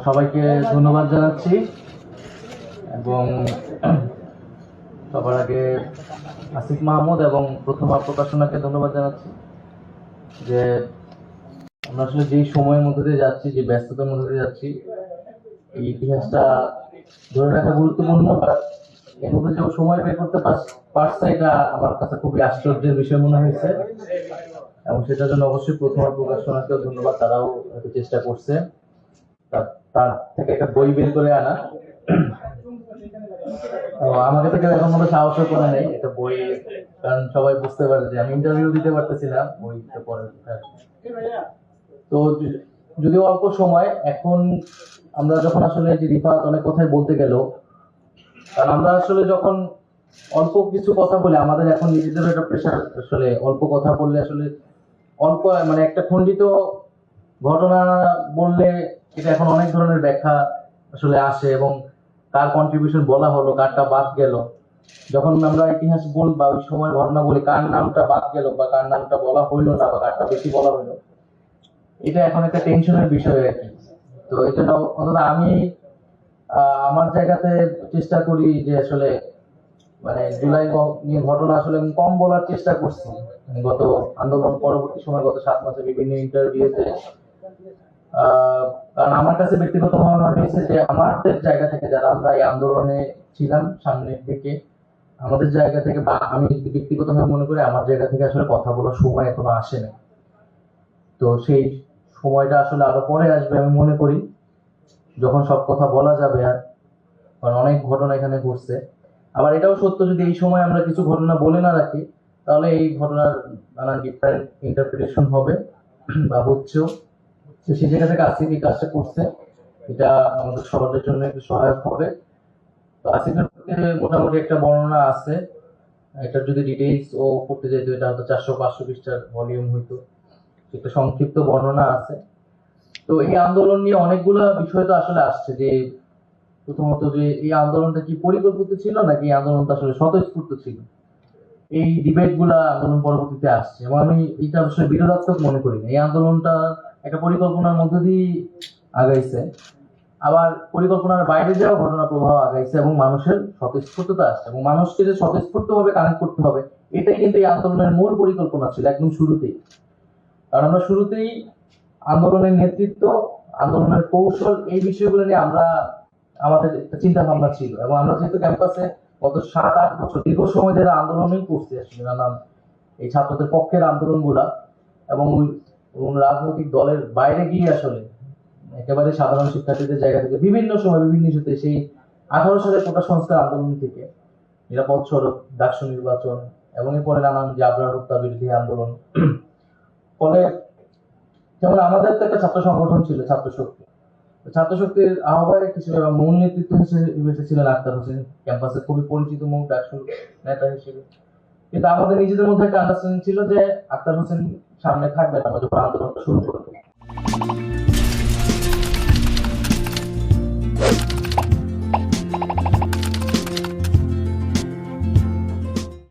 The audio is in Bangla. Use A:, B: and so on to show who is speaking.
A: সবাইকে ধন্যবাদ জানাচ্ছি এবং সবার আগে আসিফ মাহমুদ এবং প্রথমা প্রকাশনাকে ধন্যবাদ জানাচ্ছি যে আমরা আসলে যেই সময়ের মধ্যে দিয়ে যাচ্ছি, যে ব্যস্ততার মধ্যে দিয়ে যাচ্ছি, এই ইতিহাসটা ধরে রাখা গুরুত্বপূর্ণ। এর মধ্যে যে সময় বের করতে পারছে, এটা আমার কাছে খুবই আশ্চর্যের বিষয় মনে হয়েছে এবং সেটার জন্য অবশ্যই প্রথমা প্রকাশনাকেও ধন্যবাদ। তারাও একটু চেষ্টা করছে তার থেকে একটা বই বের করে আনা। আমাকে থেকে এখন মতো সাহসও করে নেই এটা বই, কারণ সবাই বুঝতে পারে যে আমি ইন্টারভিউ দিতে পারতেছি না বইটা পরে। তো যদিও অল্প সময়, এখন আমরা যখন আসলে যে রিফাত অনেক কথাই বলতে গেল, কারণ আমরা আসলে যখন অল্প কিছু কথা বলি, আমাদের এখন নিজেদের একটা প্রেশার, আসলে অল্প কথা বললে আসলে অল্প মানে একটা খণ্ডিত ঘটনা বললে এটা এখন অনেক ধরনের ব্যাখ্যা আসলে আসে এবং কার কন্ট্রিবিউশন বলা হলো, কারটা বাদ গেল। যখন আমরা ইতিহাস বল বা ওই সময় ঘটনা বলি, কার নামটা বাদ গেল বা কার নামটা বলা হইলো না বা কারটা বেশি বলা হইলো, এটা এখন একটা টেনশনের বিষয় আর কি। তো এটা অন্তত আমি আমার জায়গাতে চেষ্টা করি যে আসলে মানে জুলাই নিয়ে ঘটনা আসলে আমি কম বলার চেষ্টা করছি। গত আন্দোলন পরবর্তী সময় গত 7 মাসে বিভিন্ন ইন্টারভিউতে, কারণ আমার কাছে ব্যক্তিগতভাবে মনে হয়েছে যে আমাদের জায়গা থেকে যারা আমরা এই আন্দোলনে ছিলাম সামনের দিকে, আমাদের জায়গা থেকে বা আমি ব্যক্তিগতভাবে মনে করি আমার জায়গা থেকে আসলে কথা বলার সময় এখনো আসে না। তো সেই সময়টা আসলে আরো পরে আসবে আমি মনে করি, যখন সব কথা বলা যাবে। আর কারণ অনেক ঘটনা এখানে ঘটছে। আবার এটাও সত্য, যদি এই সময় আমরা কিছু ঘটনা বলে না রাখি, তাহলে এই ঘটনার নানান ডিফারেন্ট ইন্টারপ্রিটেশন হবে বা হচ্ছেও। তো সেই জায়গা থেকে আসিফ এই কাজটা করছে, এটা আমাদের সবার জন্য একটু সহায়ক হবে। তো আসিফের মোটামুটি একটা বর্ণনা আছে, এটা যদি ডিটেইলস ও করতে যেত এটা হয়তো 400-500 পৃষ্ঠার ভলিউম হইতো। একটা সংক্ষিপ্ত বর্ণনা আছে। তো এই আন্দোলন নিয়ে অনেকগুলা বিষয় তো আসলে আসছে, যে প্রথমত যে এই আন্দোলনটা কি পরিকল্পিত ছিল নাকি এই আন্দোলনটা আসলে স্বতঃস্ফূর্ত ছিল, এই ডিবেট গুলা আন্দোলন পরবর্তীতে আসছে এবং আমি এটা আসলে বিরোধাত্মক মনে করি না। এই আন্দোলনটা একটা পরিকল্পনার মধ্য দিয়ে আগাইছে, আবার পরিকল্পনার বাইরে যাওয়া ঘটনা প্রবাহ আগাইছে এবং মানুষের স্বতঃস্ফূর্ততা আসছে এবং মানুষকে যে স্বতঃস্ফূর্ত ভাবে কানেক্ট করতে হবে, এটাই কিন্তু এই আন্দোলনের মূল পরিকল্পনা ছিল একদম শুরুতেই। কারণ আমরা শুরুতেই আন্দোলনের নেতৃত্ব, আন্দোলনের কৌশল, এই বিষয়গুলো নিয়ে আমরা আমাদের একটা চিন্তা ভাবনা ছিল এবং আমরা যেহেতু ক্যাম্পাসে গত 7-8 বছর দীর্ঘ সময় ধরে আন্দোলনই করছি আসলে নানান এই ছাত্রদের পক্ষের আন্দোলন গুলা, এবং রাজনৈতিক দলের বাইরে গিয়ে আসলে একেবারে সাধারণ শিক্ষার্থীদের জায়গা থেকে বিভিন্ন সময় বিভিন্ন ইস্যুতে, সেই 18 সালের কোটা সংস্কার আন্দোলন থেকে নিরাপদ সড়ক, ডাকসু নির্বাচন এবং এরপরে নানান যে আবরার হত্যা বিরোধী আন্দোলন। ফলে যেমন আমাদের তো একটা ছাত্র সংগঠন ছিল ছাত্র শক্তি, ছাত্র শক্তির আহ্বায়ক হিসেবে বা মূল নেতৃত্ব হিসেবে ছিলেন আক্তার হোসেন, ক্যাম্পাসে খুবই পরিচিত মুখ ডাকসু নেতা হিসেবে। কিন্তু আমাদের নিজেদের মধ্যে একটা আন্ডারস্ট্যান্ডিং ছিল যে আক্তার হোসেন সামনে থাকবেন আমরা যখন আন্দোলনটা শুরু করবো।